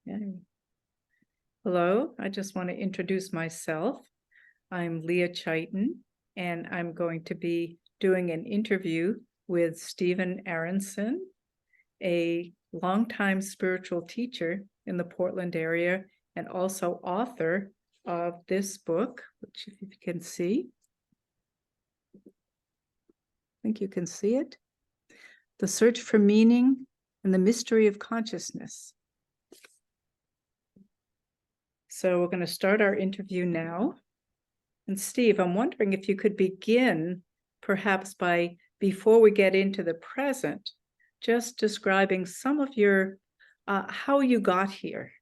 Okay. Hello, I just want to introduce myself. I'm Leah Chiton, and I'm going to be doing an interview with Stephen Aronson, a longtime spiritual teacher in the Portland area and also author of this book, which if you can see, I think you can see it, The Search for Meaning and the Mystery of Consciousness. So we're going to start our interview now. And Steve, I'm wondering if you could begin perhaps by, before we get into the present, just describing some of your, how you got here.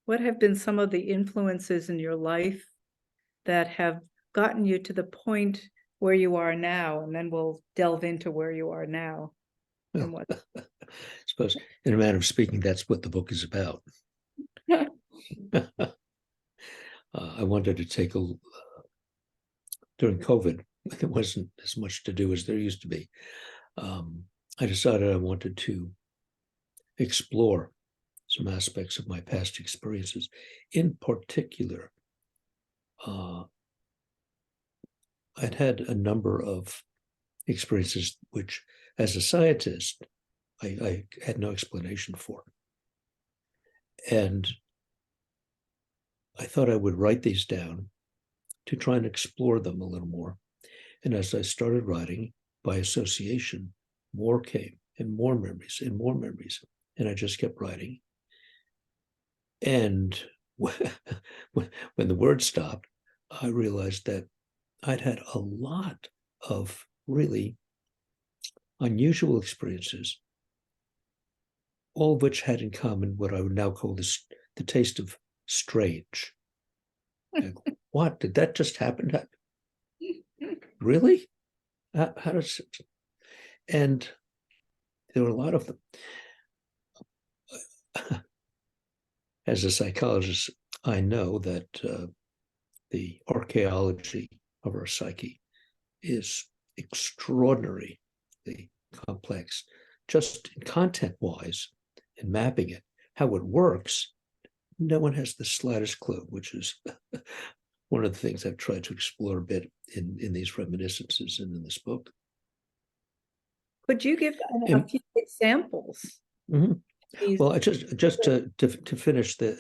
What have been some of the influences in your life that have gotten you to the point where you are now? And then we'll delve into where you are now. Well, and what I suppose, in a manner of speaking, that's what the book is about. I wanted to take during COVID, there wasn't as much to do as there used to be. I decided I wanted to explore some aspects of my past experiences. In particular, I'd had a number of experiences which, as a scientist, I had no explanation for. And I thought I would write these down to try and explore them a little more. And as I started writing, by association, more came, and more memories, and more memories. And I just kept writing. And when the words stopped, I realized that I'd had a lot of really unusual experiences, all of which had in common what I would now call the taste of strange. Like, what, did that just happen? Really? How does it? And there were a lot of them. As a psychologist, I know that the archaeology of our psyche is extraordinarily complex, just content-wise, in mapping it. How it works, no one has the slightest clue, which is one of the things I've tried to explore a bit in these reminiscences and in this book. Could you give a few examples? Mm-hmm. Well, I just to finish what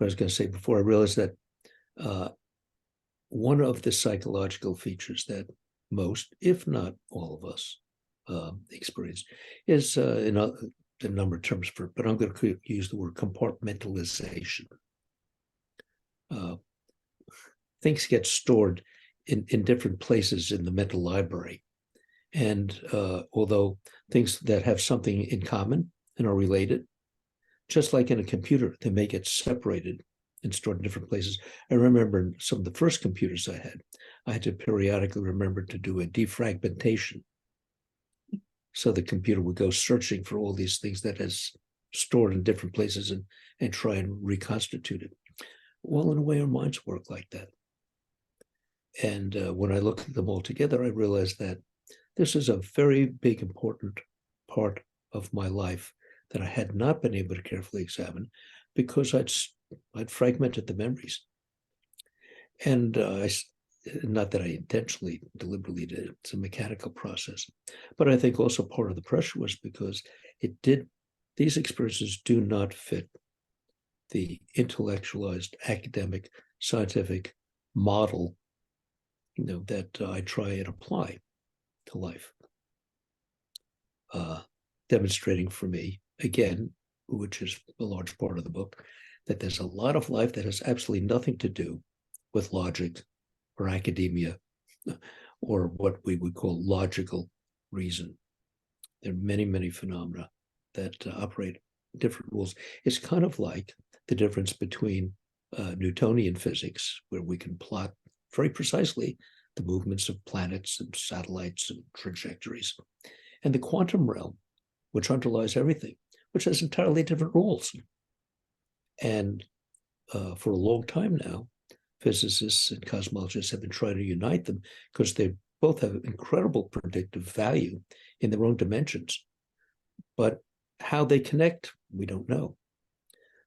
I was going to say before, I realized that one of the psychological features that most, if not all of us, experience is in a number of terms for, but I'm going to use the word compartmentalization. Things get stored in different places in the mental library. And although things that have something in common and are related, just like in a computer, they may get separated and stored in different places. I remember in some of the first computers I had to periodically remember to do a defragmentation. So the computer would go searching for all these things that is stored in different places and try and reconstitute it. Well, in a way, our minds work like that. And when I looked at them all together, I realized that this is a very big, important part of my life that I had not been able to carefully examine because I'd fragmented the memories. And not that I intentionally, deliberately did it, it's a mechanical process. But I think also part of the pressure was because these experiences do not fit the intellectualized, academic, scientific model, that I try and apply to life. Demonstrating for me, again, which is a large part of the book, that there's a lot of life that has absolutely nothing to do with logic or academia or what we would call logical reason. There are many, many phenomena that operate different rules. It's kind of like the difference between Newtonian physics, where we can plot very precisely the movements of planets and satellites and trajectories, and the quantum realm, which underlies everything, which has entirely different rules. And for a long time now, physicists and cosmologists have been trying to unite them because they both have incredible predictive value in their own dimensions. But how they connect, we don't know.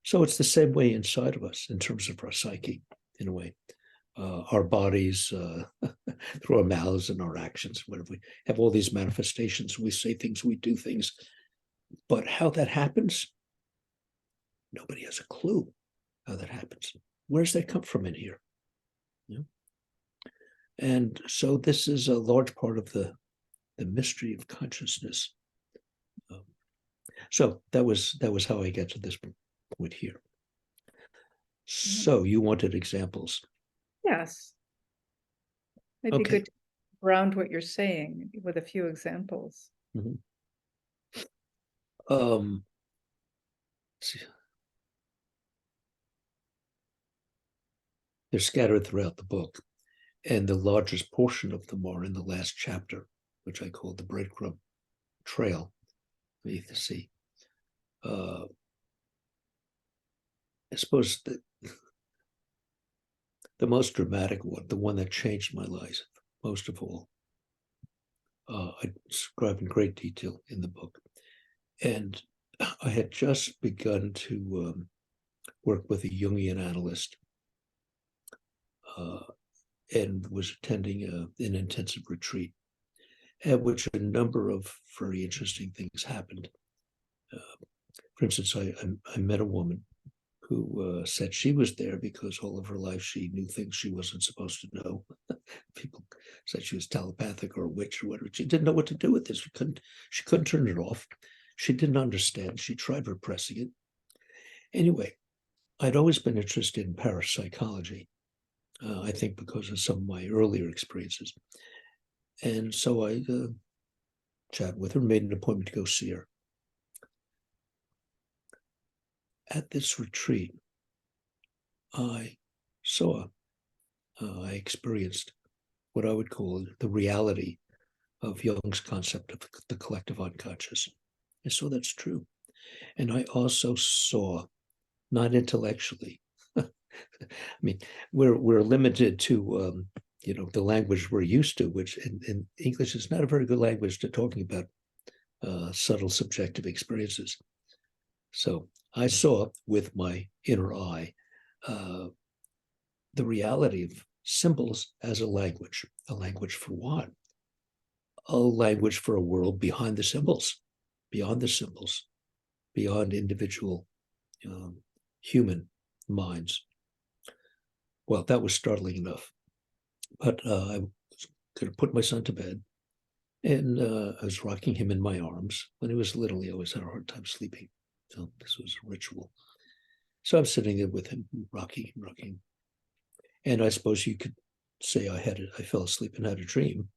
So it's the same way inside of us in terms of our psyche, in a way. Our bodies, through our mouths and our actions, whatever, we have all these manifestations. We say things, we do things, but how that happens, nobody has a clue how that happens. Where does that come from in here? Yeah. And so this is a large part of the mystery of consciousness. So that was how I get to this point here. So you wanted examples. Yes. It'd be Okay. good to ground what you're saying with a few examples. Mm-hmm. See. They're scattered throughout the book, and the largest portion of them are in the last chapter, which I call the breadcrumb trail beneath the sea. I suppose the most dramatic one, the one that changed my life most of all, I describe in great detail in the book. And I had just begun to work with a Jungian analyst and was attending an intensive retreat at which a number of very interesting things happened. For instance, I met a woman who said she was there because all of her life she knew things she wasn't supposed to know. People said she was telepathic or a witch or whatever. She didn't know what to do with this. She couldn't turn it off. She didn't understand. She tried repressing it. Anyway, I'd always been interested in parapsychology, I think because of some of my earlier experiences. And so I chatted with her, made an appointment to go see her. At this retreat, I experienced what I would call the reality of Jung's concept of the collective unconscious. And so that's true. And I also saw, not intellectually, I mean, we're limited to the language we're used to, which in English is not a very good language to talking about subtle subjective experiences. So I saw with my inner eye the reality of symbols as a language for what? A language for a world behind the symbols, beyond the symbols, beyond individual human minds. Well, that was startling enough. But I was going to put my son to bed, and I was rocking him in my arms. When he was little, he always had a hard time sleeping. So this was a ritual. So I'm sitting there with him, rocking. And I suppose you could say I fell asleep and had a dream.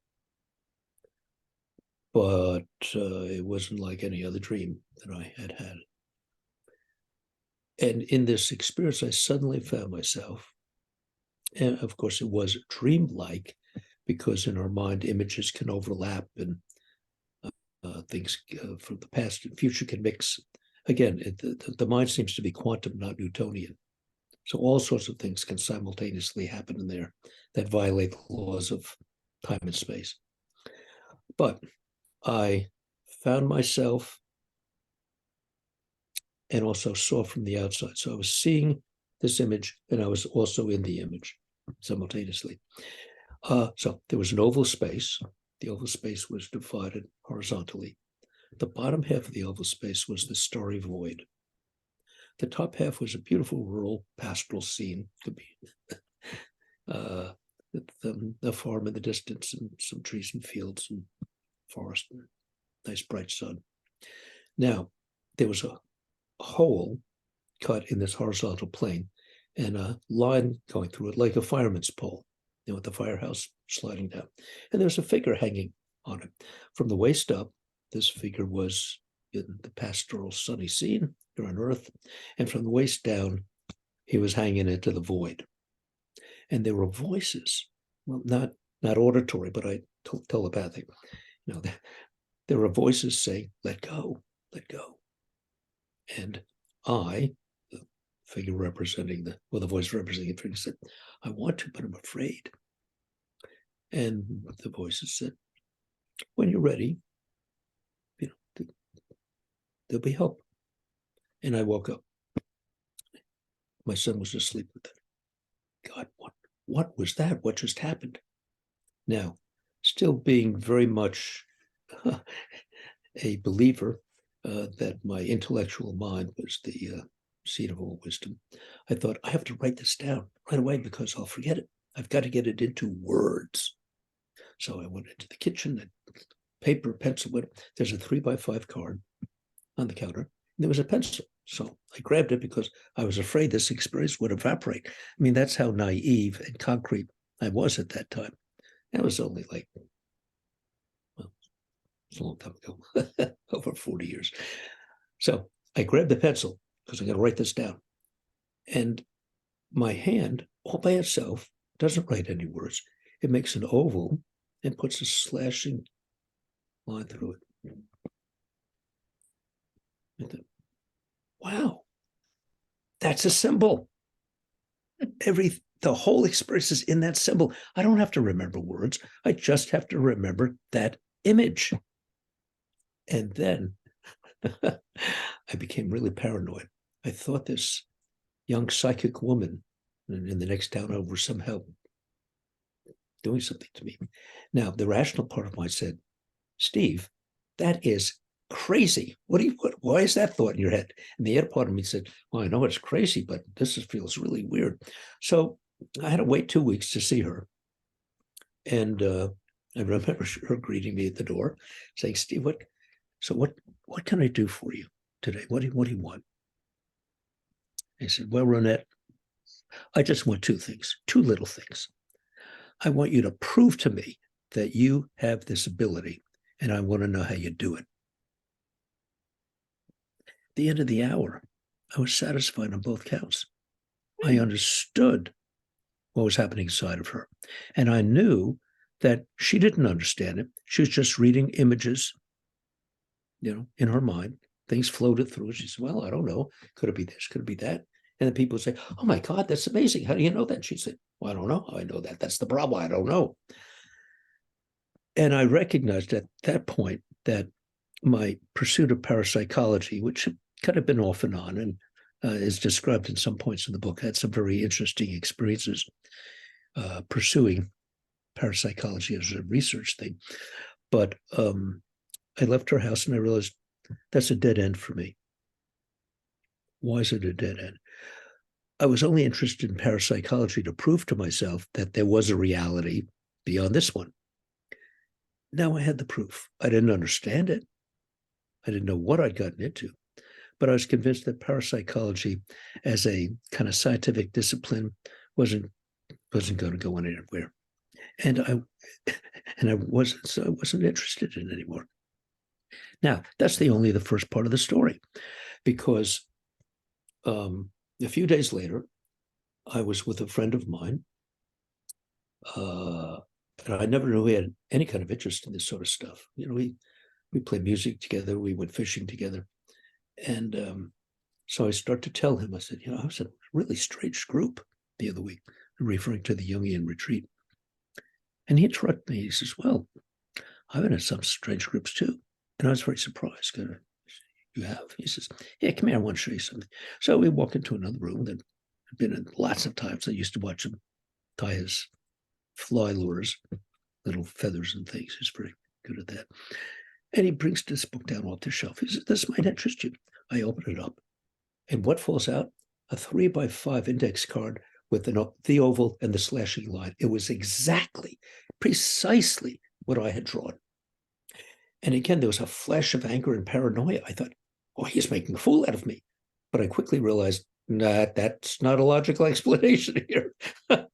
But it wasn't like any other dream that I had had. And in this experience, I suddenly found myself, and of course it was dreamlike, because in our mind images can overlap and things from the past and future can mix. Again, the mind seems to be quantum, not Newtonian. So all sorts of things can simultaneously happen in there that violate the laws of time and space. But I found myself and also saw from the outside. So I was seeing this image and I was also in the image simultaneously. So there was an oval space. The oval space was divided horizontally. The bottom half of the oval space was the starry void. The top half was a beautiful rural pastoral scene. Could be the farm in the distance and some trees and fields and forest and nice bright sun. Now, there was a hole cut in this horizontal plane and a line going through it like a fireman's pole, with the firehouse sliding down. And there was a figure hanging on it. From the waist up, this figure was in the pastoral sunny scene here on earth. And from the waist down, he was hanging into the void. And there were voices, well, not auditory, but telepathic. There were voices saying, let go, let go. And I, the figure representing the voice representing the figure said, I want to, but I'm afraid. And the voices said, when you're ready, there'll be help. And I woke up. My son was asleep with it. God, what was that? What just happened? Now, still being very much a believer that my intellectual mind was the seat of all wisdom, I thought, I have to write this down right away because I'll forget it. I've got to get it into words. So I went into the kitchen, and paper, pencil. There's a 3x5 card on the counter. And there was a pencil. So I grabbed it because I was afraid this experience would evaporate. I mean, that's how naive and concrete I was at that time. That was only like, well, it's a long time ago, over 40 years. So I grabbed the pencil because I'm going to write this down. And my hand, all by itself, doesn't write any words. It makes an oval and puts a slashing line through it. I thought, wow, that's a symbol. The whole experience is in that symbol. I don't have to remember words. I just have to remember that image. And then I became really paranoid. I thought this young psychic woman in the next town over somehow doing something to me. Now, the rational part of mine said, Steve, that is crazy. Why is that thought in your head? And the other part of me said, well, I know it's crazy, but feels really weird. So I had to wait 2 weeks to see her. And I remember her greeting me at the door saying, Steve, what can I do for you today? What do you want? I said, well, Ronette, I just want two things, two little things. I want you to prove to me that you have this ability, and I want to know how you do it. At the end of the hour, I was satisfied on both counts. I understood what was happening inside of her. And I knew that she didn't understand it. She was just reading images, in her mind. Things floated through. She said, well, I don't know. Could it be this? Could it be that? And then people would say, oh my God, that's amazing. How do you know that? She said, well, I don't know how I know that. That's the problem. I don't know. And I recognized at that point that my pursuit of parapsychology, which had kind of been off and on and is described in some points in the book, had some very interesting experiences pursuing parapsychology as a research thing. But I left her house and I realized that's a dead end for me. Why is it a dead end? I was only interested in parapsychology to prove to myself that there was a reality beyond this one. Now I had the proof. I didn't understand it. I didn't know what I'd gotten into, but I was convinced that parapsychology as a kind of scientific discipline wasn't going to go anywhere. And I wasn't interested in it anymore. Now, that's only the first part of the story, because a few days later, I was with a friend of mine, and I never knew he had any kind of interest in this sort of stuff. We played music together, we went fishing together, and so I started to tell him. I said, I was in a really strange group the other week, referring to the Jungian retreat. And he interrupted me. He says, well, I've been in some strange groups too. And I was very surprised. You have? He says, yeah, come here, I want to show you something. So we walk into another room that I've been in lots of times. I used to watch him tie his fly lures, little feathers and things. He's very good at that. And he brings this book down off the shelf. He says, this might interest you. I open it up. And what falls out? A 3x5 index card with the oval and the slashing line. It was precisely what I had drawn. And again, there was a flash of anger and paranoia. I thought, oh, he's making a fool out of me. But I quickly realized, nah, that's not a logical explanation here. And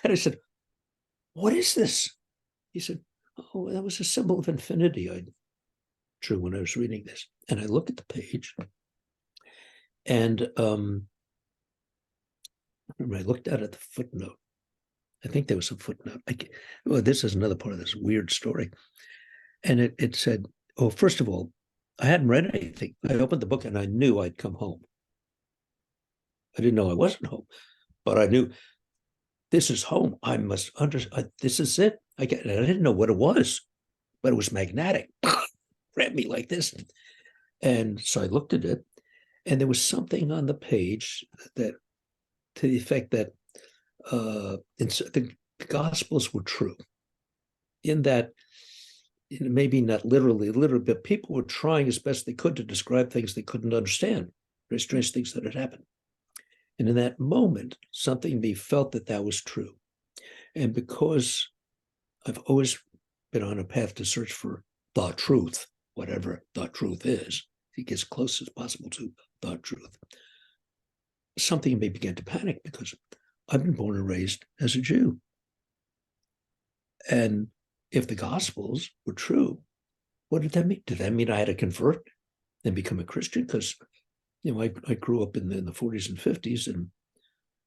I said, what is this? He said, oh, that was a symbol of infinity I drew when I was reading this. And I looked at the page, and I looked out at the footnote. I think there was a footnote. This is another part of this weird story. And it said, oh, first of all, I hadn't read anything. I opened the book and I knew I'd come home. I didn't know I wasn't home, but I knew this is home. I must understand. This is it. I didn't know what it was, but it was magnetic. Grabbed me like this. And so I looked at it, And there was something on the page that, to the effect that the Gospels were true, in that, maybe not literally, but people were trying as best they could to describe things they couldn't understand, very strange things that had happened. And in that moment, something in me felt that that was true. And because I've always been on a path to search for the truth, whatever the truth is, to get as close as possible to the truth, something in me began to panic, because I've been born and raised as a Jew. And if the Gospels were true, what did that mean? Did that mean I had to convert and become a Christian? Because, I grew up in the 40s and 50s, and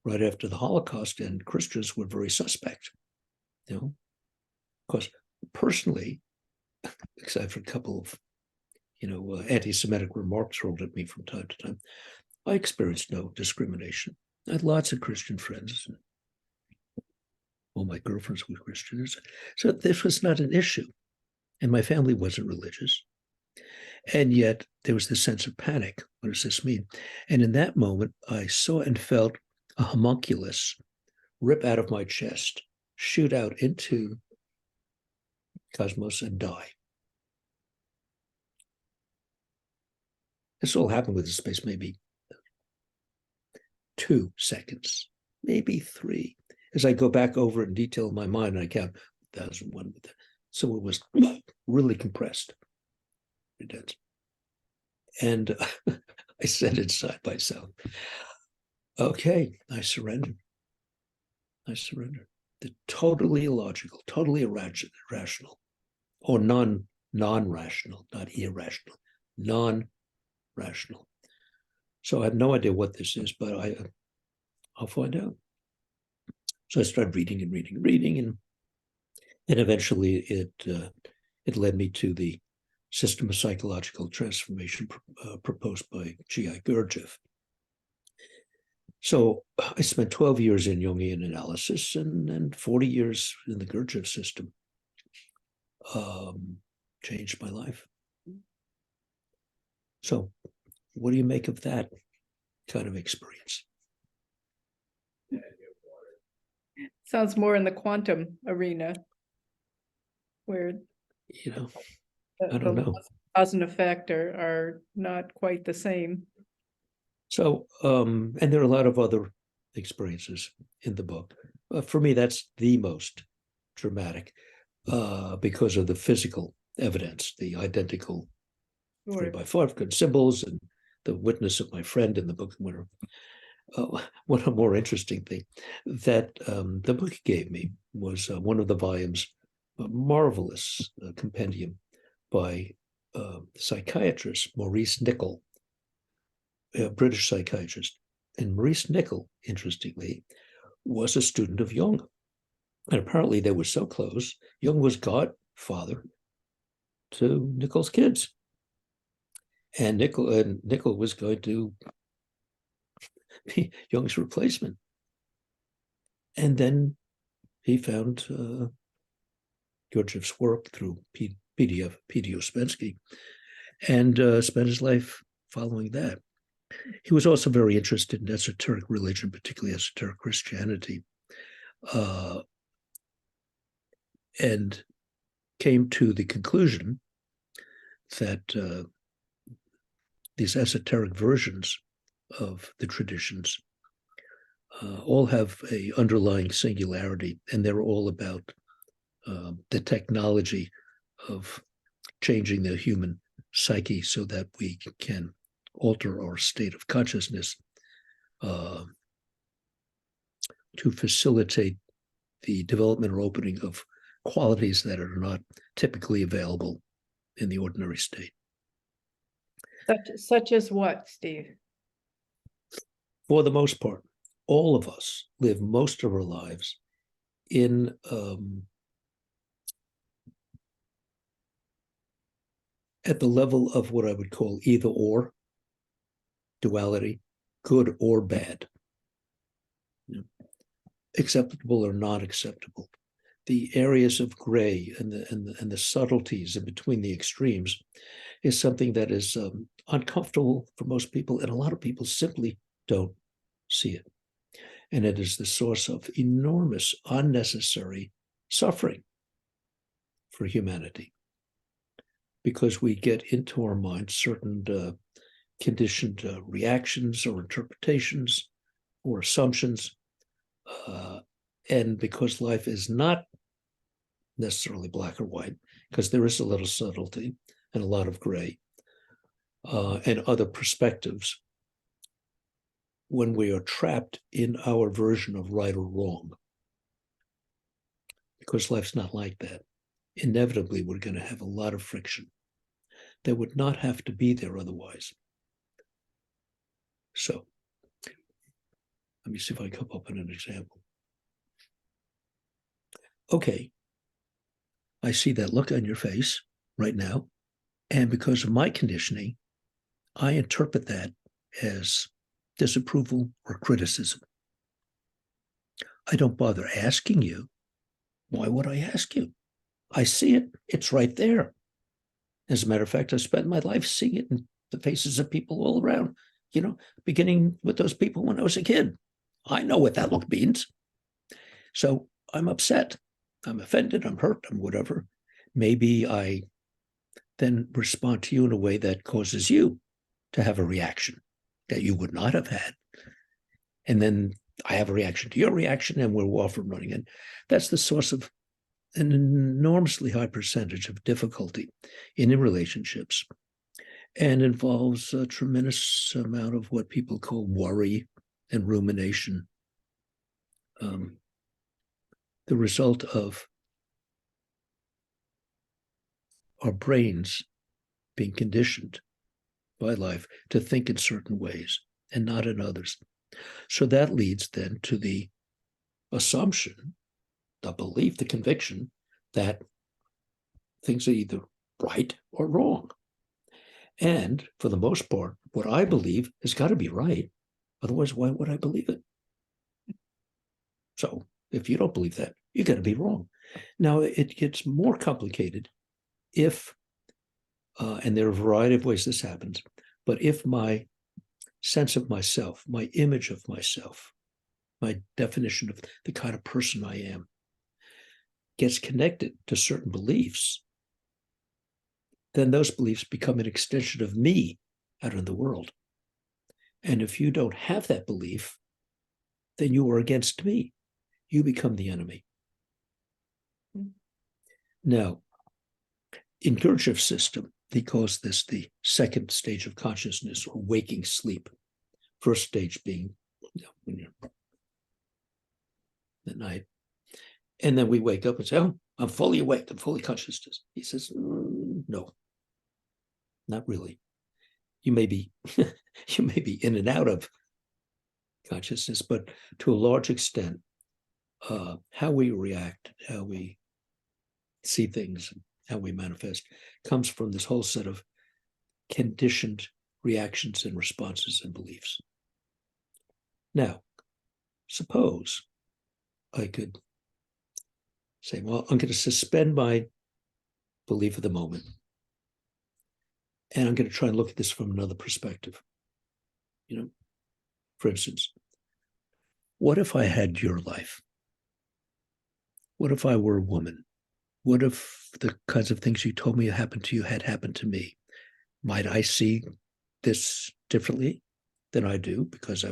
right after the Holocaust, and Christians were very suspect. Because personally, because I've had a couple of, anti-Semitic remarks hurled at me from time to time, I experienced no discrimination. I had lots of Christian friends, and all my girlfriends were Christians. So this was not an issue. And my family wasn't religious. And yet there was this sense of panic. What does this mean? And in that moment, I saw and felt a homunculus rip out of my chest, shoot out into cosmos, and die. This all happened within space, maybe 2 seconds, maybe 3. As I go back over it in detail in my mind, I count 1,001. So it was really compressed. And I said inside myself, okay, I surrendered. I surrendered. The totally illogical, totally irrational, or non-rational, not irrational, non-rational. So I have no idea what this is, but I'll find out. So I started reading, and eventually it led me to the system of psychological transformation proposed by G.I. Gurdjieff. So I spent 12 years in Jungian analysis and 40 years in the Gurdjieff system. Changed my life. So what do you make of that kind of experience? Sounds more in the quantum arena, where I don't know. Cause and effect are not quite the same. So, and there are a lot of other experiences in the book. For me, that's the most dramatic because of the physical evidence, the identical 3x5 symbols, and the witness of my friend in the book. One more interesting thing that the book gave me was one of the volumes, a marvelous compendium by psychiatrist Maurice Nicoll, a British psychiatrist. And Maurice Nicoll, interestingly, was a student of Jung. And apparently they were so close. Jung was godfather to Nicoll's kids. And Nicoll was going to be Jung's replacement. And then he found Gurdjieff's work through P.D. Ouspensky, and spent his life following that. He was also very interested in esoteric religion, particularly esoteric Christianity, and came to the conclusion that these esoteric versions of the traditions all have a underlying singularity, and they're all about the technology of changing the human psyche so that we can alter our state of consciousness to facilitate the development or opening of qualities that are not typically available in the ordinary state. Such as what, Steve? For the most part, all of us live most of our lives in at the level of what I would call either or, duality, good or bad, acceptable or not acceptable. the areas of gray and the subtleties in between the extremes is something that is uncomfortable for most people, and a lot of people simply don't see it. And it is the source of enormous unnecessary suffering for humanity, because we get into our minds certain conditioned reactions or interpretations or assumptions, and because life is not necessarily black or white, because there is a little subtlety and a lot of gray and other perspectives, when we are trapped in our version of right or wrong, because life's not like that, inevitably we're going to have a lot of friction that would not have to be there otherwise. So let me see if I can come up with an example. Okay, I see that look on your face right now, and because of my conditioning, I interpret that as disapproval or criticism. I don't bother asking you. Why would I ask you? I see it. It's right there. As a matter of fact, I spent my life seeing it in the faces of people all around, beginning with those people when I was a kid. I know what that look means. So I'm upset. I'm offended. I'm hurt. I'm whatever. Maybe I then respond to you in a way that causes you to have a reaction that you would not have had. And then I have a reaction to your reaction, and we're off and running. And that's the source of an enormously high percentage of difficulty in relationships, and involves a tremendous amount of what people call worry and rumination. The result of our brains being conditioned by life to think in certain ways and not in others. So that leads then to the assumption, the belief, the conviction that things are either right or wrong. And for the most part, what I believe has got to be right. Otherwise, why would I believe it? So if you don't believe that, you're going to be wrong. Now, it gets more complicated if, and there are a variety of ways this happens, but if my sense of myself, my image of myself, my definition of the kind of person I am, gets connected to certain beliefs, then those beliefs become an extension of me out in the world. And if you don't have that belief, then you are against me. You become the enemy. Now, in Gurdjieff's system, he calls this the second stage of consciousness, or waking sleep. First stage being when you're at night. And then we wake up and say, oh, I'm fully awake, I'm fully conscious. He says, no, not really. You may be in and out of consciousness, but to a large extent, how we react, how we see things, how we manifest, comes from this whole set of conditioned reactions and responses and beliefs. Now, suppose I could say, well, I'm going to suspend my belief at the moment, and I'm going to try and look at this from another perspective. For instance, what if I had your life? What if I were a woman? What if the kinds of things you told me happened to you had happened to me? Might I see this differently than I do because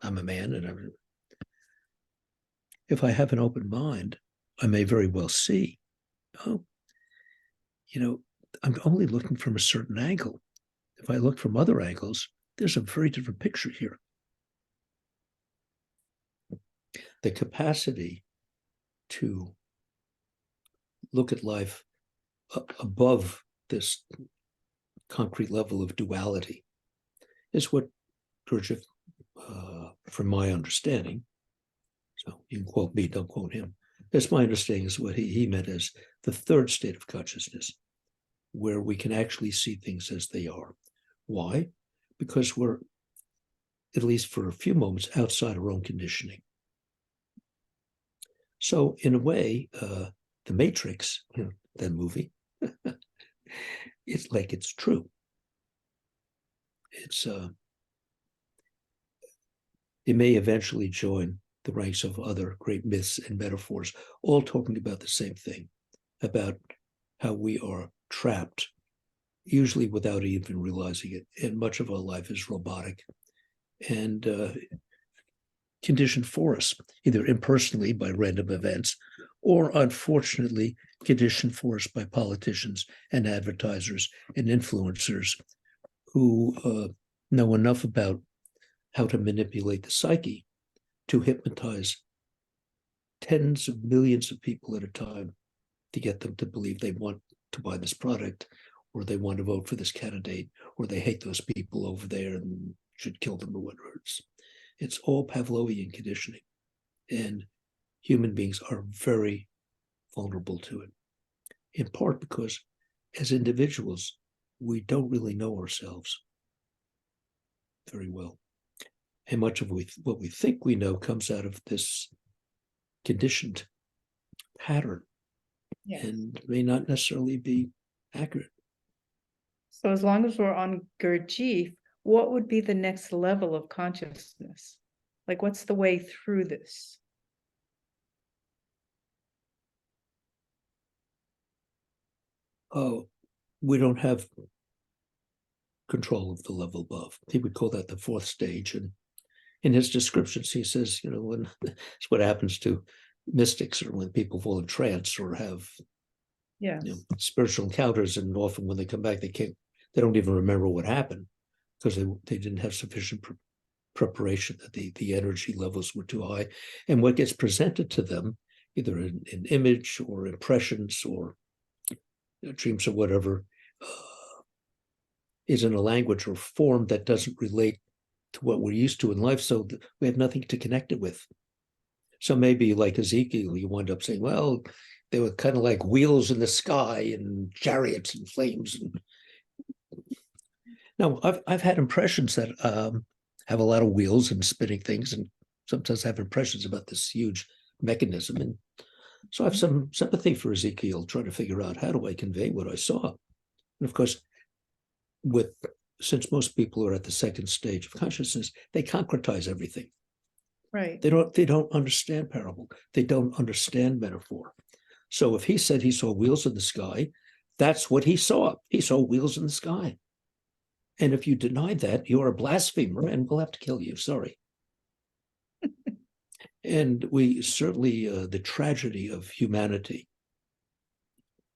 I'm a man, and if I have an open mind, I may very well see, I'm only looking from a certain angle. If I look from other angles, there's a very different picture here. The capacity to look at life above this concrete level of duality is what Gurdjieff, from my understanding, so you can quote me, don't quote him, that's my understanding, is what he meant as the third state of consciousness, where we can actually see things as they are. Why? Because we're, at least for a few moments, outside our own conditioning. So in a way, The Matrix, that movie, it's like it's true. It's it may eventually join the ranks of other great myths and metaphors, all talking about the same thing, about how we are trapped, usually without even realizing it. And much of our life is robotic and conditioned for us, either impersonally by random events, or unfortunately conditioned for us by politicians and advertisers and influencers who know enough about how to manipulate the psyche to hypnotize tens of millions of people at a time to get them to believe they want to buy this product, or they want to vote for this candidate, or they hate those people over there and should kill them, or whatever. It's all Pavlovian conditioning. And human beings are very vulnerable to it, in part because as individuals, we don't really know ourselves very well. And much of what we think we know comes out of this conditioned pattern, Yes. and may not necessarily be accurate. So as long as we're on Gurdjieff, what would be the next level of consciousness? Like, what's the way through this? Oh, we don't have control of the level above. He would call that the fourth stage. And in his descriptions, he says, when it's what happens to mystics, or when people fall in trance or have spiritual encounters, and often when they come back, they don't even remember what happened because they didn't have sufficient preparation, that the energy levels were too high. And what gets presented to them, either in image or impressions or dreams or whatever, is in a language or form that doesn't relate to what we're used to in life, so we have nothing to connect it with. So maybe like Ezekiel, you wind up saying, well, they were kind of like wheels in the sky and chariots and flames. Now, I've had impressions that have a lot of wheels and spinning things, and sometimes I have impressions about this huge mechanism. And so I have some sympathy for Ezekiel, trying to figure out, how do I convey what I saw? And of course, since most people are at the second stage of consciousness, they concretize everything. Right. They don't understand parable. They don't understand metaphor. So if he said he saw wheels in the sky, that's what he saw. He saw wheels in the sky. And if you deny that, you're a blasphemer, and we'll have to kill you. Sorry. And we certainly, the tragedy of humanity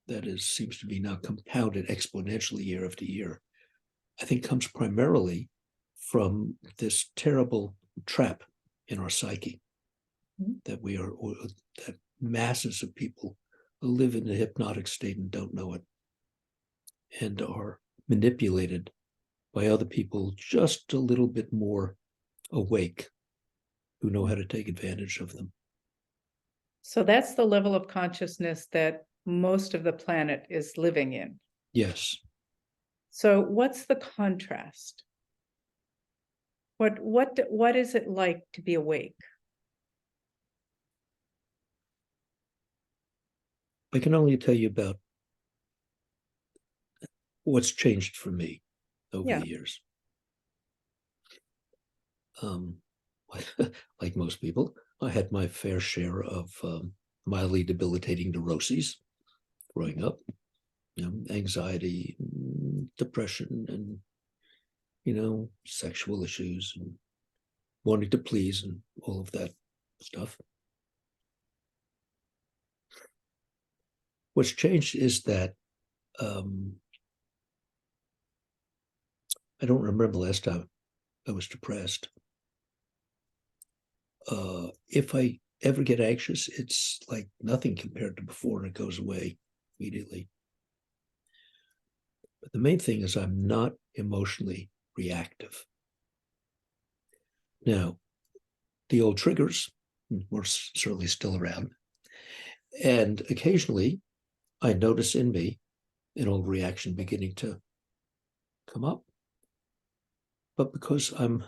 that seems to be now compounded exponentially year after year, I think comes primarily from this terrible trap in our psyche, that that masses of people live in a hypnotic state and don't know it, and are manipulated by other people just a little bit more awake, who know how to take advantage of them. So that's the level of consciousness that most of the planet is living in. Yes. So what's the contrast? What is it like to be awake? I can only tell you about what's changed for me over the years. Like most people, I had my fair share of mildly debilitating neuroses growing up, anxiety, depression, and sexual issues, and wanting to please, and all of that stuff. What's changed is that I don't remember the last time I was depressed. If I ever get anxious, it's like nothing compared to before, and it goes away immediately. But the main thing is I'm not emotionally reactive. Now, the old triggers were certainly still around, and occasionally I notice in me an old reaction beginning to come up. But because I'm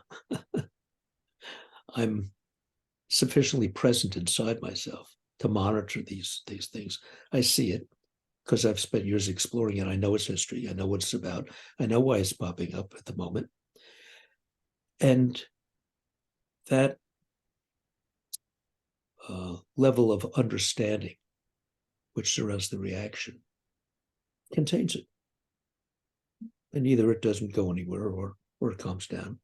sufficiently present inside myself to monitor these things. I see it because I've spent years exploring it. I know its history. I know what it's about. I know why it's popping up at the moment. And that level of understanding which surrounds the reaction contains it. And either it doesn't go anywhere or it calms down.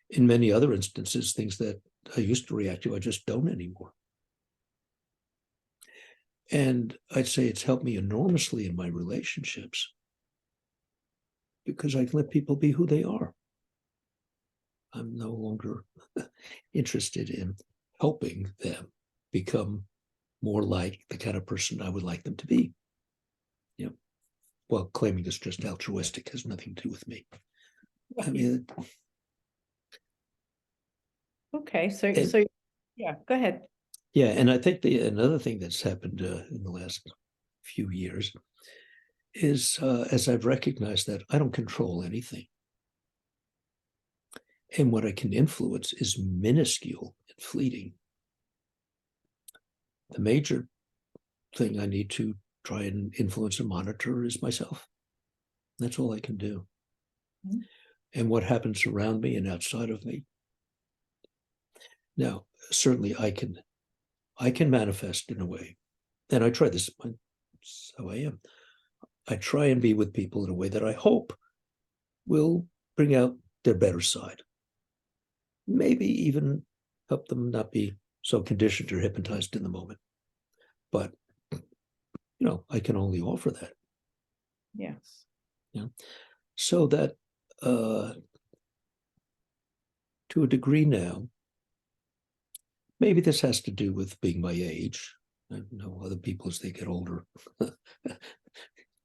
In many other instances, things that I used to react to, I just don't anymore. And I'd say it's helped me enormously in my relationships because I can let people be who they are. I'm no longer interested in helping them become more like the kind of person I would like them to be. You know, well, claiming it's just altruistic has nothing to do with me. I mean, Okay, so yeah, go ahead. yeah, and I think another thing that's happened in the last few years is as I've recognized that I don't control anything. And what I can influence is minuscule and fleeting. The major thing I need to try and influence and monitor is myself. That's all I can do. Mm-hmm. And what happens around me and outside of me. Now, certainly I can manifest in a way, and I try this, that's how I am. I try and be with people in a way that I hope will bring out their better side. Maybe even help them not be so conditioned or hypnotized in the moment. But, I can only offer that. Yes. Yeah. So that to a degree now, maybe this has to do with being my age. I know other people as they get older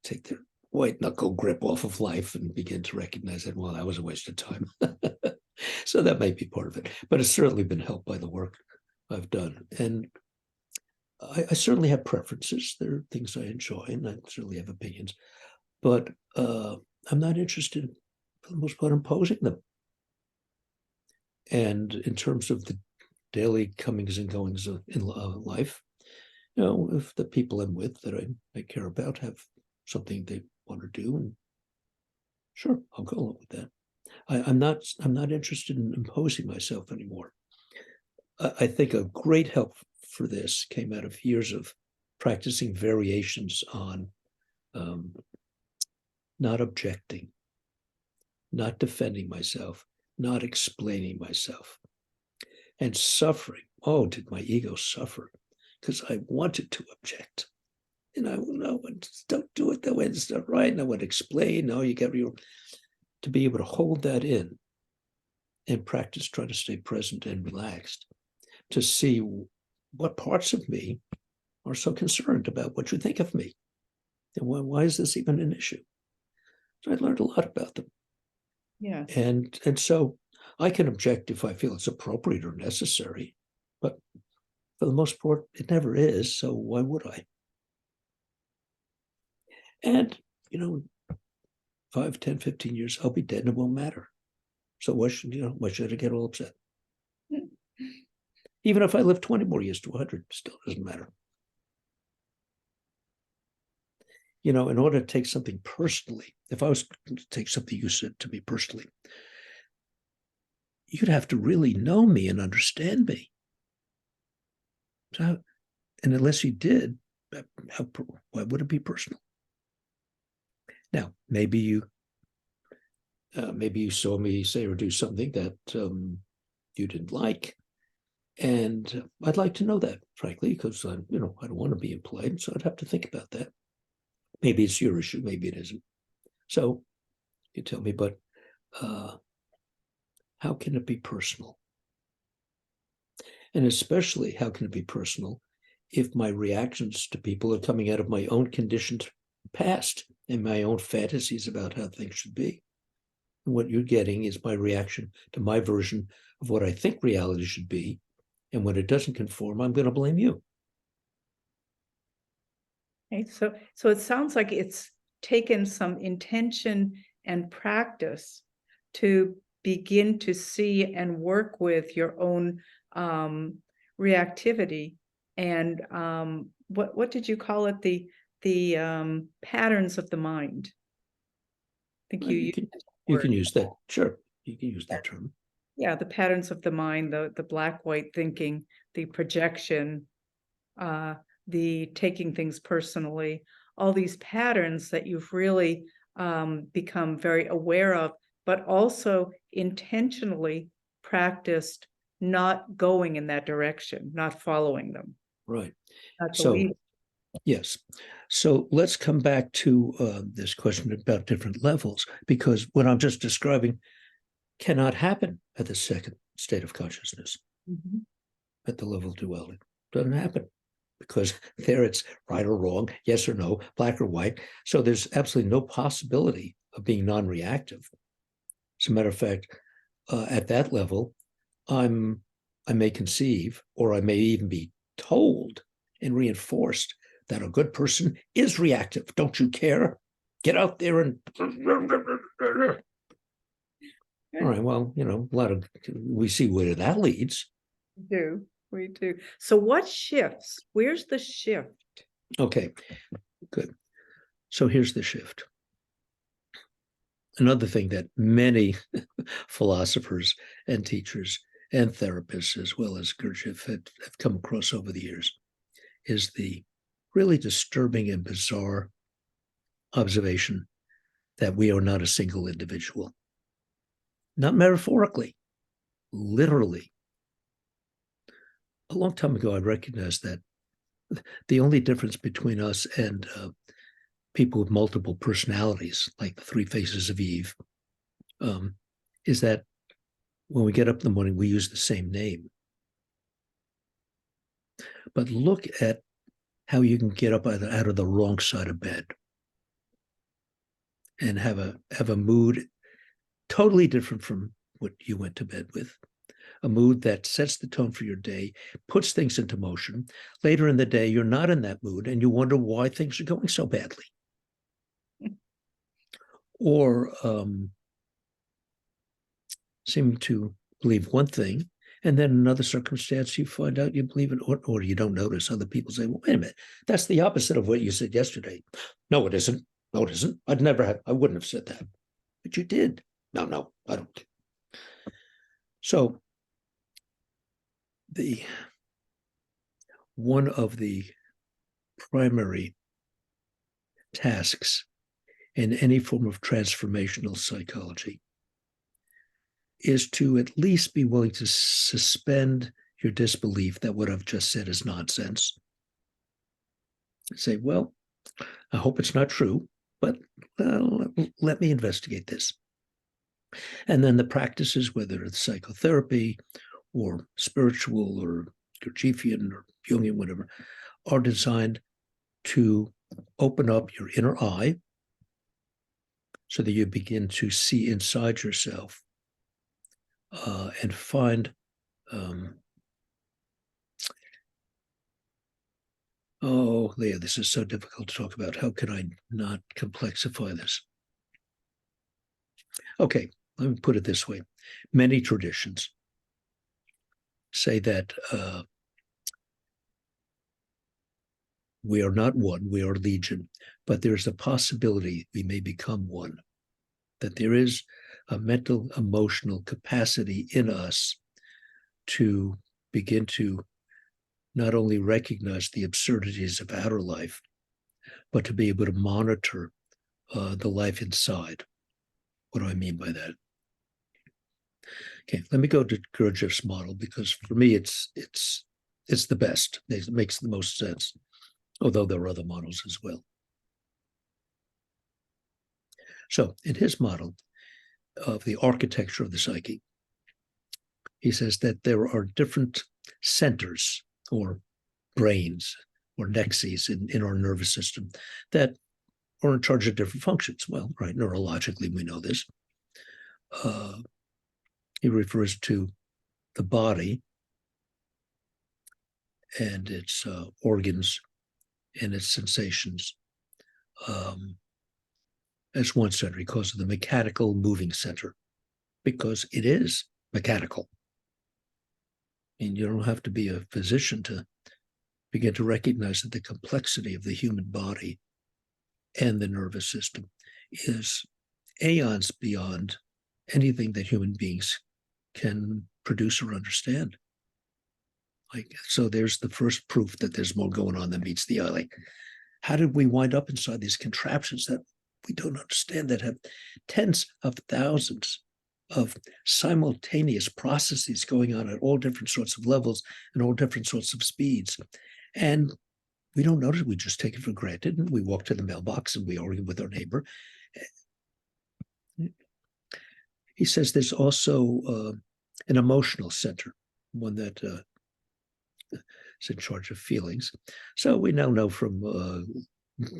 take their white knuckle grip off of life and begin to recognize that, well, that was a waste of time. So that might be part of it. But it's certainly been helped by the work I've done. And I certainly have preferences. There are things I enjoy, and I certainly have opinions. But I'm not interested, for the most part, in imposing them. And in terms of the daily comings and goings in life, if the people I'm with that I care about have something they want to do, and sure, I'll go along with that. I'm not interested in imposing myself anymore. I think a great help for this came out of years of practicing variations on not objecting, not defending myself, not explaining myself, and suffering. Oh, did my ego suffer? Because I wanted to object. And I no, don't do it that way. It's not right. And I would explain. No, you got to be able to hold that in and practice, try to stay present and relaxed, to see what parts of me are so concerned about what you think of me. And why is this even an issue? So I learned a lot about them. Yeah. And so I can object if I feel it's appropriate or necessary, but for the most part, it never is. So why would I? And, 5, 10, 15 years, I'll be dead and it won't matter. So why should I get all upset? Even if I live 20 more years to 100, still doesn't matter. In order to take something personally, if I was to take something you said to me personally, you'd have to really know me and understand me. So, and unless you did, why would it be personal? Now, maybe you saw me say or do something that you didn't like, and I'd like to know that, frankly, because I don't want to be impolite, so I'd have to think about that. Maybe it's your issue, maybe it isn't. So you tell me, but how can it be personal? And especially, how can it be personal if my reactions to people are coming out of my own conditioned past and my own fantasies about how things should be? And what you're getting is my reaction to my version of what I think reality should be. And when it doesn't conform, I'm going to blame you. Okay, so it sounds like it's taken some intention and practice to begin to see and work with your own reactivity and what did you call it? The patterns of the mind. I think Well, you you used can that you word. can use that. Sure, you can use that term. Yeah, the patterns of the mind, the black-white thinking, the projection, uh, the taking things personally, all these patterns that you've really become very aware of, but also intentionally practiced not going in that direction, not following them, Right. not So believing. yes. So let's come back to this question about different levels, because what I'm just describing cannot happen at the second state of consciousness, Mhm. at the level of duality. Doesn't happen because there it's right or wrong, yes or no, black or white. So there's absolutely no possibility of being non-reactive. As a matter of fact, at that level, I may conceive, or I may even be told and reinforced that a good person is reactive. Don't you care? Get out there and all right. Well, a lot of we see where that leads. We do, we do. So what shifts? Where's the shift? Okay, good. So here's the shift. Another thing that many philosophers and teachers and therapists, as well as Gurdjieff, have come across over the years, is the really disturbing and bizarre observation that we are not a single individual. Not metaphorically, literally. A long time ago, I recognized that the only difference between us and people with multiple personalities, like the three faces of Eve, is that when we get up in the morning, we use the same name. But look at how you can get up out of the wrong side of bed and have a mood totally different from what you went to bed with. A mood that sets the tone for your day, puts things into motion. Later in the day, you're not in that mood and you wonder why things are going so badly. Or seem to believe one thing, and then in another circumstance, you find out you believe it, or you don't notice. Other people say, well, wait a minute, that's the opposite of what you said yesterday. No, it isn't. No, it isn't. I wouldn't have said that. But you did. No, I don't. So one of the primary tasks in any form of transformational psychology is to at least be willing to suspend your disbelief that what I've just said is nonsense. Say, well, I hope it's not true, but let me investigate this. And then the practices, whether it's psychotherapy or spiritual or Gurdjieffian or Jungian, whatever, are designed to open up your inner eye so that you begin to see inside yourself and find oh, Leah, this is so difficult to talk about. How can I not complexify this? Okay, let me put it this way. Many traditions say that we are not one, we are legion, but there's a possibility we may become one, that there is a mental, emotional capacity in us to begin to not only recognize the absurdities of outer life, but to be able to monitor the life inside. What do I mean by that? Okay, let me go to Gurdjieff's model because for me it's the best. It makes the most sense, although there are other models as well. So in his model of the architecture of the psyche, he says that there are different centers or brains or nexes in our nervous system that are in charge of different functions. Well, right, neurologically, we know this. He refers to the body and its organs and its sensations as one center. He calls it the mechanical moving center because it is mechanical. And you don't have to be a physician to begin to recognize that the complexity of the human body and the nervous system is aeons beyond anything that human beings can produce or understand. Like, so there's the first proof that there's more going on than meets the eye. Like, how did we wind up inside these contraptions that we don't understand, that have tens of thousands of simultaneous processes going on at all different sorts of levels and all different sorts of speeds? And we don't notice, we just take it for granted, and we walk to the mailbox and we argue with our neighbor. He says there's also an emotional center, one that is in charge of feelings. So we now know from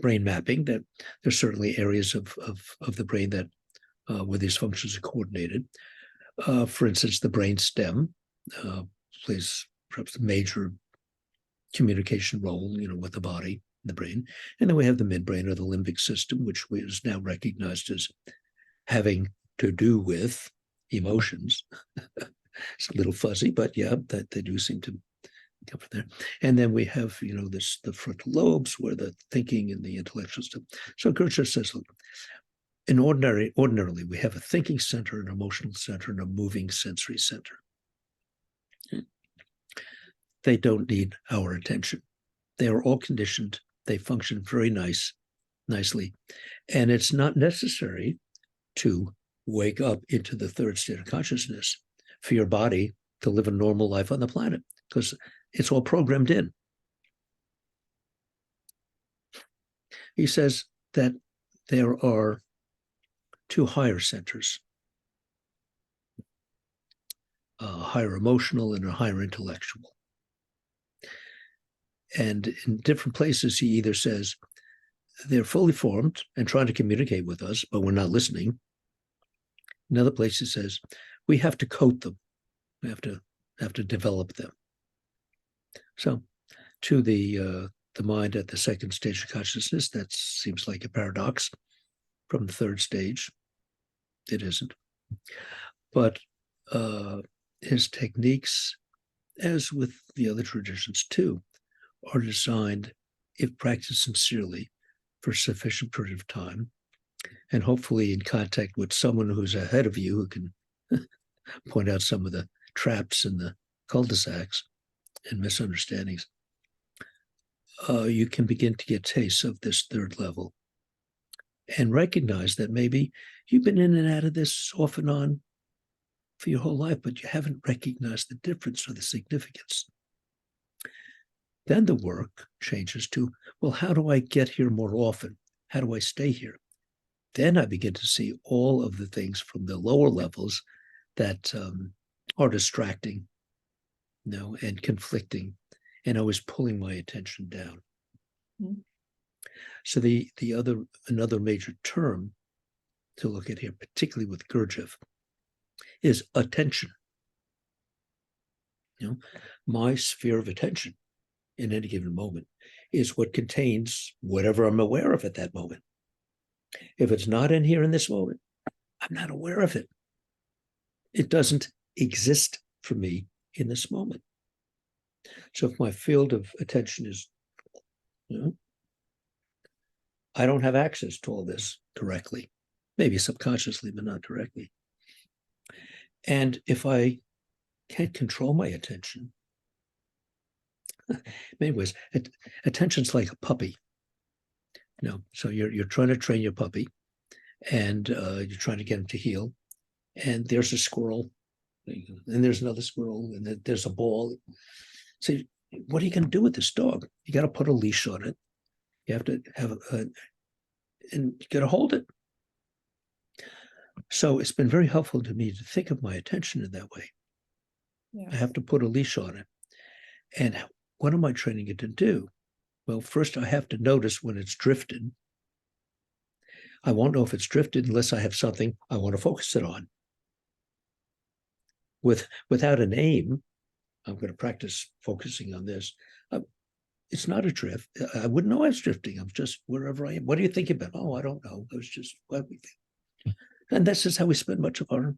brain mapping that there's certainly areas of the brain that where these functions are coordinated. For instance, the brain stem plays perhaps a major communication role, with the body, the brain. And then we have the midbrain, or the limbic system, which is now recognized as having to do with emotions. It's a little fuzzy, but yeah, that they do seem to come from there. And then we have, the frontal lobes, where the thinking and the intellectual stuff. So Gurdjieff says, look, ordinarily, we have a thinking center, an emotional center, and a moving sensory center. They don't need our attention. They are all conditioned. They function very nicely. And it's not necessary to wake up into the third state of consciousness for your body to live a normal life on the planet, because it's all programmed in. He says that there are two higher centers, a higher emotional and a higher intellectual. And in different places, he either says they're fully formed and trying to communicate with us, but we're not listening. In other places, he says we have to coat them. We have to develop them. So, to the mind at the second stage of consciousness, that seems like a paradox. From the third stage, it isn't. But his techniques, as with the other traditions too, are designed, if practiced sincerely, for a sufficient period of time, and hopefully in contact with someone who's ahead of you, who can point out some of the traps and the cul-de-sacs and misunderstandings. You can begin to get tastes of this third level and recognize that maybe you've been in and out of this off and on for your whole life, but you haven't recognized the difference or the significance. Then the work changes to, well, how do I get here more often? How do I stay here? Then I begin to see all of the things from the lower levels that are distracting, and conflicting, and always pulling my attention down. Mm-hmm. So another major term to look at here, particularly with Gurdjieff, is attention. My sphere of attention in any given moment is what contains whatever I'm aware of at that moment. If it's not in here in this moment, I'm not aware of it. It doesn't exist for me in this moment. So if my field of attention is, I don't have access to all this directly, maybe subconsciously, but not directly. And if I can't control my attention, in many ways, attention's like a puppy. So you're trying to train your puppy, and you're trying to get him to heel, and there's a squirrel, and there's another squirrel, and there's a ball. So what are you going to do with this dog? You got to put a leash on it. You have to have and you got to hold it. So it's been very helpful to me to think of my attention in that way. Yeah. I have to put a leash on it. And what am I training it to do? Well, first I have to notice when it's drifted. I won't know if it's drifted unless I have something I want to focus it on. Without an aim, I'm going to practice focusing on this. It's not a drift. I wouldn't know I was drifting. I'm just wherever I am. What do you think about? Oh, I don't know. I was just what we think. And this is how we spend much of our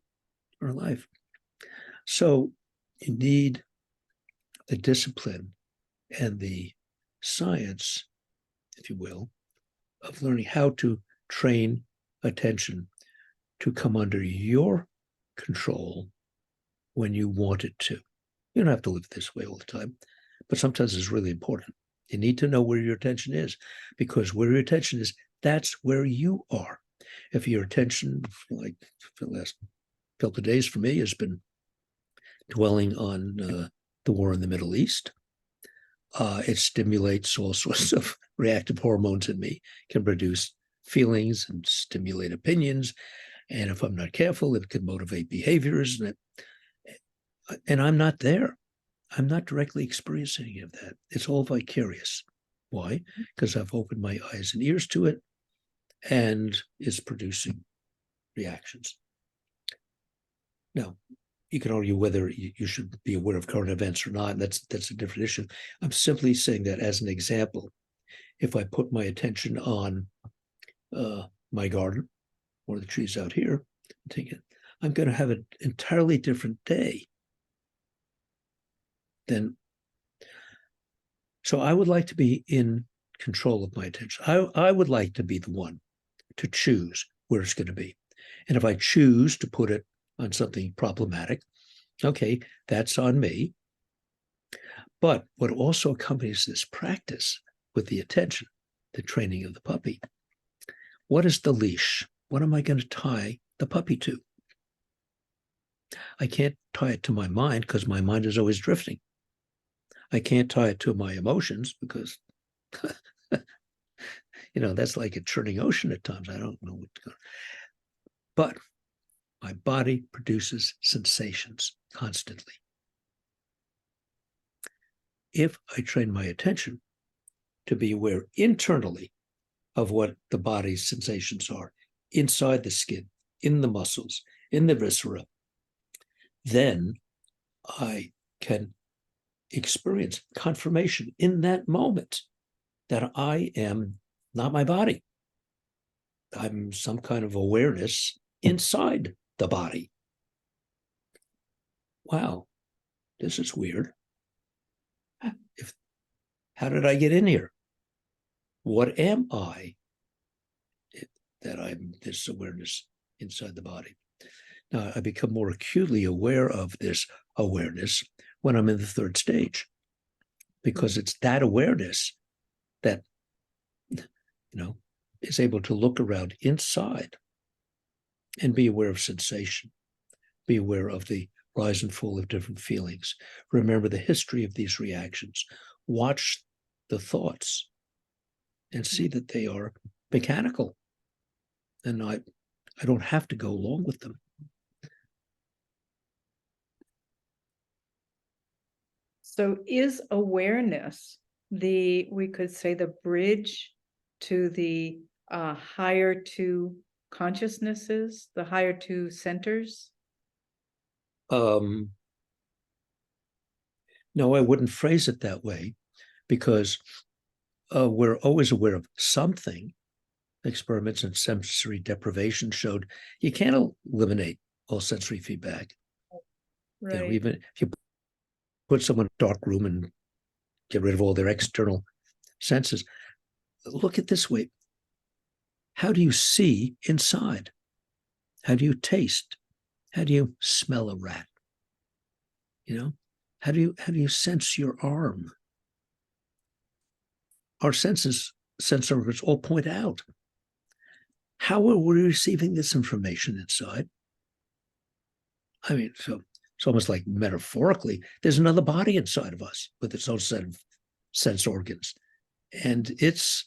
life. So you need the discipline and the science, if you will, of learning how to train attention to come under your control when you want it to. You don't have to live this way all the time, but sometimes it's really important. You need to know where your attention is, because where your attention is, that's where you are. If your attention, like for the last couple of days for me, has been dwelling on the war in the Middle East, it stimulates all sorts of reactive hormones in me, can produce feelings and stimulate opinions. And if I'm not careful, it can motivate behaviors. And I'm not there. I'm not directly experiencing any of that. It's all vicarious. Why? Because I've opened my eyes and ears to it, and it's producing reactions. Now, you can argue whether you should be aware of current events or not. That's a different issue. I'm simply saying that as an example. If I put my attention on my garden or the trees out here, I'm going to have an entirely different day than. So I would like to be in control of my attention. I would like to be the one to choose where it's going to be. And if I choose to put it on something problematic, okay, that's on me. But what also accompanies this practice with the attention, the training of the puppy, what is the leash? What am I going to tie the puppy to? I can't tie it to my mind because my mind is always drifting. I can't tie it to my emotions because, that's like a churning ocean at times. I don't know what's going on. But my body produces sensations constantly. If I train my attention to be aware internally of what the body's sensations are, inside the skin, in the muscles, in the viscera, then I can experience confirmation in that moment that I am not my body. I'm some kind of awareness inside the body. Wow, this is weird. How did I get in here? What am I that I'm this awareness inside the body? Now, I become more acutely aware of this awareness when I'm in the third stage, because it's that awareness that, is able to look around inside and be aware of sensation, be aware of the rise and fall of different feelings, remember the history of these reactions, watch the thoughts, and see that they are mechanical. And I don't have to go along with them. So is awareness we could say the bridge to the higher two consciousnesses, the higher two centers? No, I wouldn't phrase it that way, because we're always aware of something. Experiments in sensory deprivation showed you can't eliminate all sensory feedback. Right. Even if you put someone in a dark room and get rid of all their external senses, look at this way. How do you see inside? How do you taste? How do you smell a rat? How do you sense your arm? Our sense organs all point out. How are we receiving this information inside? I mean, so it's almost like metaphorically, there's another body inside of us with its own set of sense organs. And its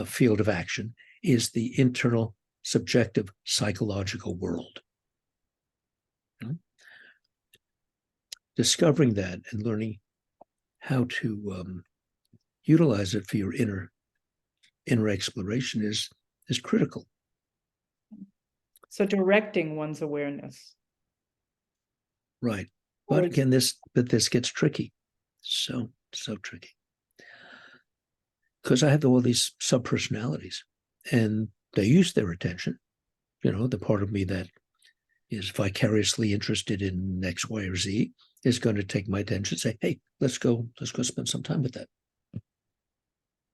field of action is the internal, subjective, psychological world. Discovering that and learning how to utilize it for your inner exploration is critical. So directing one's awareness. Right. But again, this gets tricky. So tricky. Because I have all these subpersonalities, and they use their attention. The part of me that is vicariously interested in X, Y, or Z is going to take my attention and say, hey, let's go spend some time with that.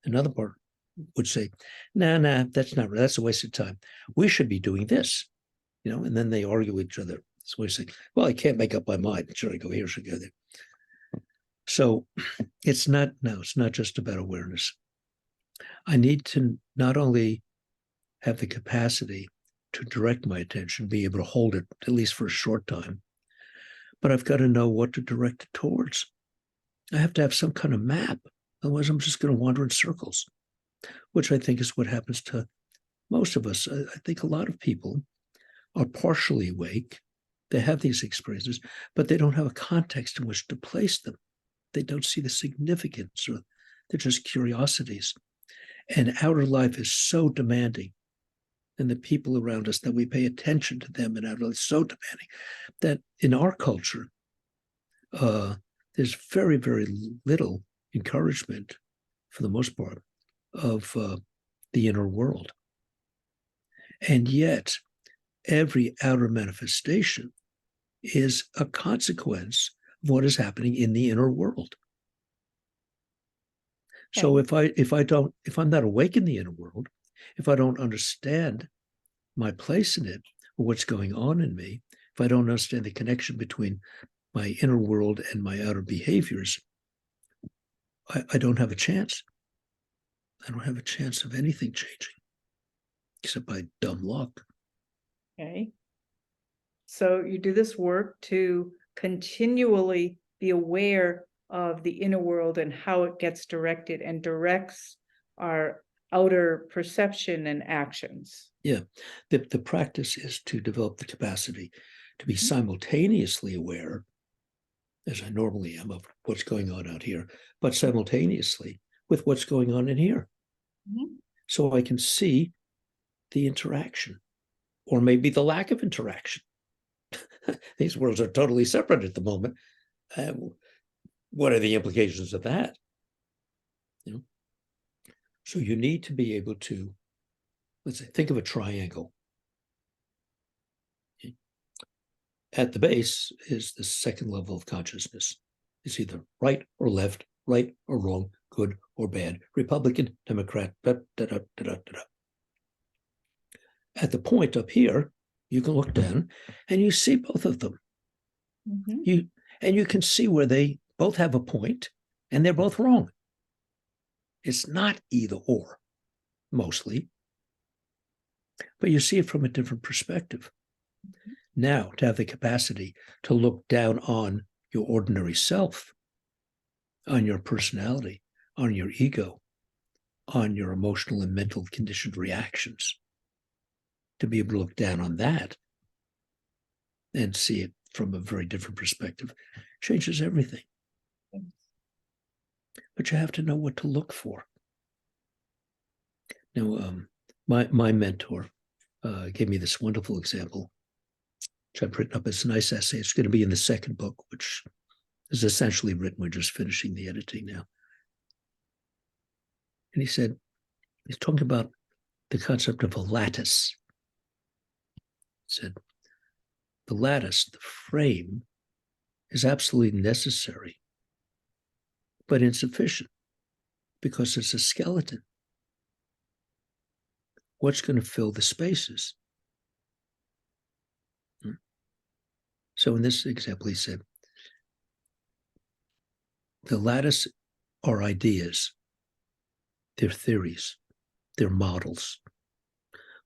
Another part would say, nah, that's not right. That's a waste of time. We should be doing this, and then they argue with each other. So we say, well, I can't make up my mind. Should I go here? Should I go there? So it's not just about awareness. I need to not only have the capacity to direct my attention, be able to hold it at least for a short time, but I've got to know what to direct it towards. I have to have some kind of map. Otherwise, I'm just going to wander in circles, which I think is what happens to most of us. I think a lot of people are partially awake. They have these experiences, but they don't have a context in which to place them. They don't see the significance, or they're just curiosities. And outer life is so demanding, and the people around us, that we pay attention to them, and outer life is so demanding that in our culture, there's very, very little encouragement, for the most part, of the inner world. And yet, every outer manifestation is a consequence of what is happening in the inner world. So if I'm not awake in the inner world, if I don't understand my place in it, or what's going on in me, if I don't understand the connection between my inner world and my outer behaviors, I don't have a chance. I don't have a chance of anything changing, except by dumb luck. Okay. So you do this work to continually be aware of the inner world and how it gets directed and directs our outer perception and actions. Yeah. The practice is to develop the capacity to be simultaneously aware, as I normally am, of what's going on out here, but simultaneously with what's going on in here. Mm-hmm. So I can see the interaction, or maybe the lack of interaction. These worlds are totally separate at the moment. What are the implications of that? So you need to be able to, let's say, think of a triangle. Okay. At the base is the second level of consciousness. It's either right or left, right or wrong, good or bad, Republican, Democrat, At the point up here, you can look down and you see both of them. Mm-hmm. You can see where they both have a point and they're both wrong. It's not either or, mostly, but you see it from a different perspective. Mm-hmm. Now, to have the capacity to look down on your ordinary self, on your personality, on your ego, on your emotional and mental conditioned reactions, to be able to look down on that and see it from a very different perspective changes everything. But you have to know what to look for. Now, my mentor gave me this wonderful example, which I've written up as a nice essay. It's going to be in the second book, which is essentially written. We're just finishing the editing now. And he's talking about the concept of a lattice. He said, the lattice, the frame, is absolutely necessary, but insufficient, because it's a skeleton. What's going to fill the spaces? So in this example, he said, the lattice are ideas, they're theories, they're models.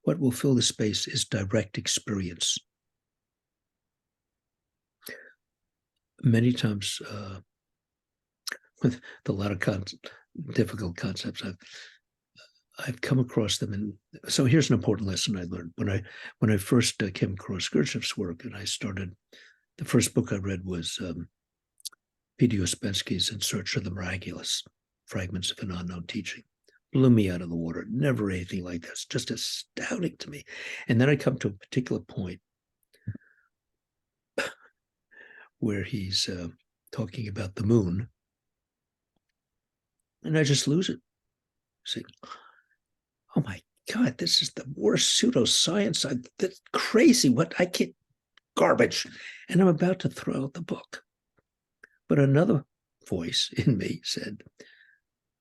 What will fill the space is direct experience. Many times, with a lot of difficult concepts, I've come across them, and so here's an important lesson I learned when I first came across Gurdjieff's work, and I started. The first book I read was P.D. Ouspensky's In Search of the Miraculous: Fragments of an Unknown Teaching. Blew me out of the water. Never anything like this. Just astounding to me. And then I come to a particular point where he's talking about the moon, and I just lose it. Saying, oh my God, this is the worst pseudoscience. That's crazy. What I can't, garbage. And I'm about to throw out the book. But another voice in me said,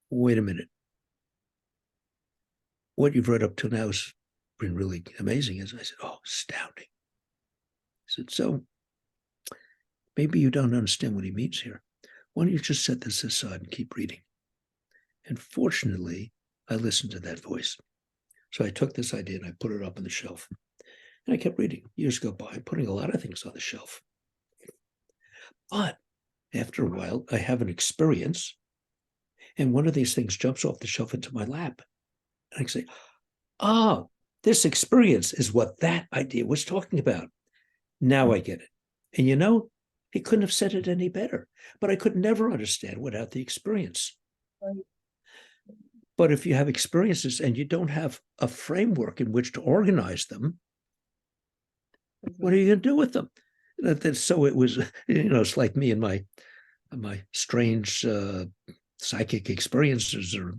wait a minute. what you've read up to now has been really amazing. As I said, oh, astounding. I said, so maybe you don't understand what he means here. Why don't you just set this aside and keep reading? And fortunately, I listened to that voice. So I took this idea and I put it up on the shelf. And I kept reading. Years go by, putting a lot of things on the shelf. But after a while, I have an experience, and one of these things jumps off the shelf into my lap. And I say, oh, this experience is what that idea was talking about. Now I get it. And you know, he couldn't have said it any better, but I could never understand without the experience. Right. But if you have experiences and you don't have a framework in which to organize them, what are you going to do with them? So it was, it's like me and my strange psychic experiences or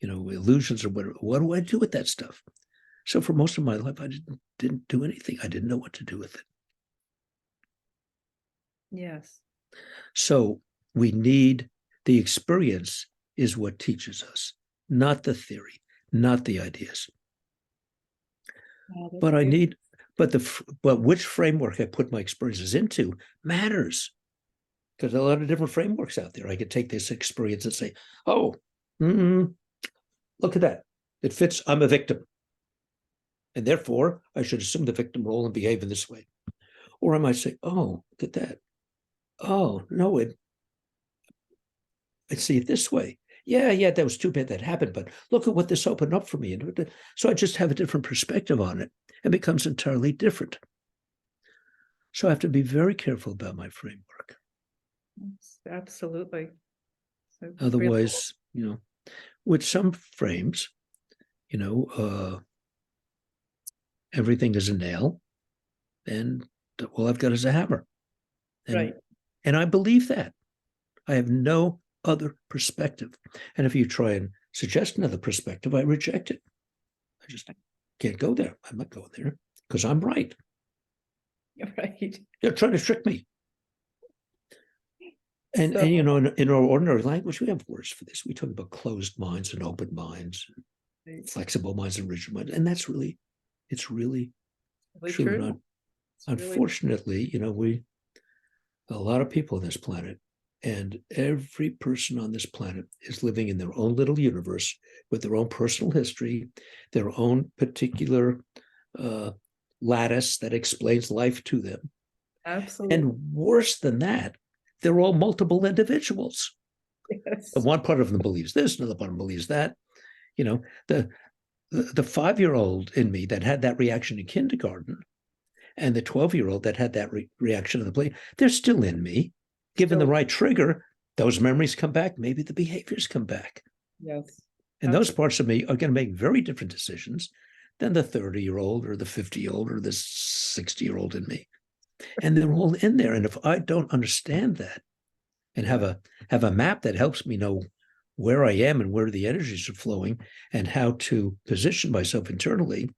illusions or whatever. What do I do with that stuff? So for most of my life, I didn't do anything. I didn't know what to do with it. Yes. So we need the experience is what teaches us, not the theory, not the ideas. But I need, but which framework I put my experiences into matters, because there are a lot of different frameworks out there. I could take this experience and say, oh, look at that. It fits. I'm a victim. And therefore, I should assume the victim role and behave in this way. Or I might say, oh, look at that. Oh, no, I see it this way. Yeah, that was too bad that happened, but look at what this opened up for me. And so I just have a different perspective on it. It becomes entirely different. So I have to be very careful about my framework. Absolutely. So Otherwise, with some frames, everything is a nail, and all I've got is a hammer. Right. And I believe that. I have no other perspective. And if you try and suggest another perspective, I reject it. I just can't go there. I'm not going there because I'm right. Right. They're trying to trick me. And in our ordinary language, we have words for this. We talk about closed minds and open minds, and flexible minds and rigid minds. And that's really, it's really true. Unfortunately, a lot of people on this planet, and every person on this planet is living in their own little universe with their own personal history, their own particular lattice that explains life to them. Absolutely. And worse than that, they're all multiple individuals. Yes. And one part of them believes this, another part of them believes that. The 5-year-old in me that had that reaction in kindergarten, and the 12-year-old that had that reaction in the play, they're still in me. Given the right trigger, those memories come back. Maybe the behaviors come back. Yes. And those parts of me are going to make very different decisions than the 30-year-old or the 50-year-old or the 60-year-old in me. And they're all in there. And if I don't understand that and have a map that helps me know where I am and where the energies are flowing and how to position myself internally.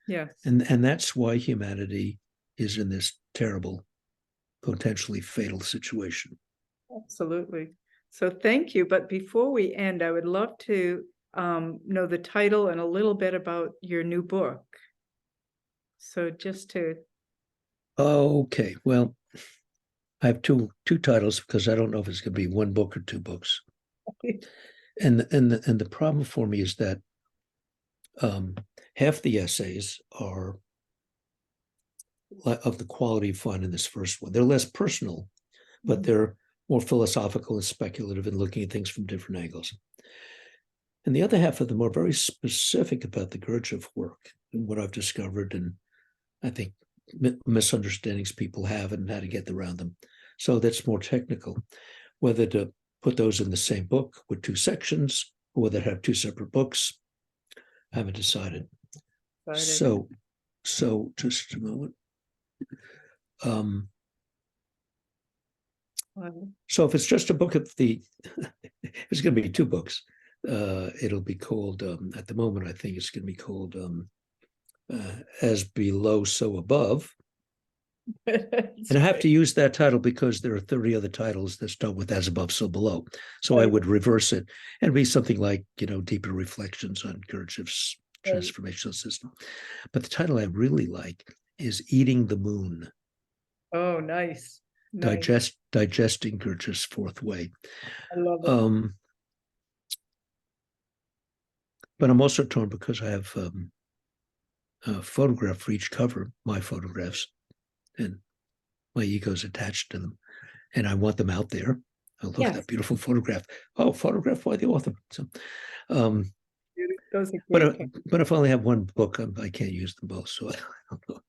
Yes. And that's why humanity is in this terrible, potentially fatal situation. Absolutely. So thank you. But before we end, I would love to know the title and a little bit about your new book. So just to. Okay. Well, I have two titles because I don't know if it's going to be one book or two books. And the problem for me is that half the essays are of the quality you find in this first one. They're less personal, but they're more philosophical and speculative and looking at things from different angles. And the other half of them are very specific about the Gurdjieff work and what I've discovered, and I think misunderstandings people have and how to get around them. So that's more technical. Whether to put those in the same book with two sections or whether to have two separate books, I haven't decided. So just a moment. So if it's just a book of it's going to be two books. It'll be called, at the moment, I think it's going to be called As Below, So Above. It's And I have great. to use that title because there are 30 other titles that start with as above, so below. So I Right, would reverse it and be something like, deeper reflections on Gurdjieff's right. transformational system. But the title I really like is Eating the Moon, Oh, nice, nice. Digesting Gurdjieff's Fourth Way. I love it. Um, but I'm also torn because I have a photograph for each cover, my photographs, and my ego's attached to them. And I want them out there. Oh, look at Yes, that beautiful photograph. Oh, photograph by the author. So, um, those are but great. but if I only have one book, I can't use them both. So I don't know.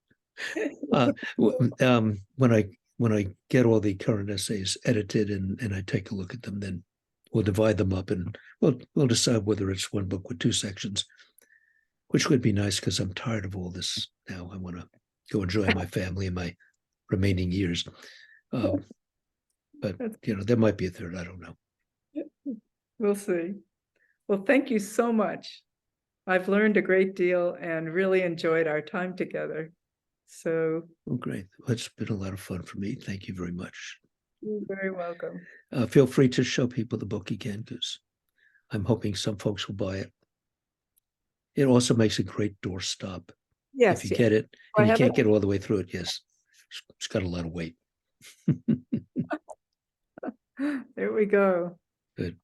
When I get all the current essays edited and I take a look at them, then we'll divide them up and we'll decide whether it's one book with two sections, which would be nice because I'm tired of all this now. I want to go enjoy my family and my remaining years. But That's- there might be a third. I don't know. We'll see. Well, thank you so much. I've learned a great deal and really enjoyed our time together. So Oh, great. Well, it's been a lot of fun for me. Thank you very much. you're very welcome. Feel free to show people the book again because I'm hoping some folks will buy it. It also makes a great doorstop. If you Yes, yes. get it I and you have can't it. get all the way through it, yes, it's got a lot of weight. There we go. Good.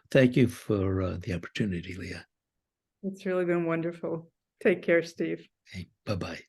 Thank you for the opportunity, Leah. It's really been wonderful. Take care, Steve. Hey, bye-bye.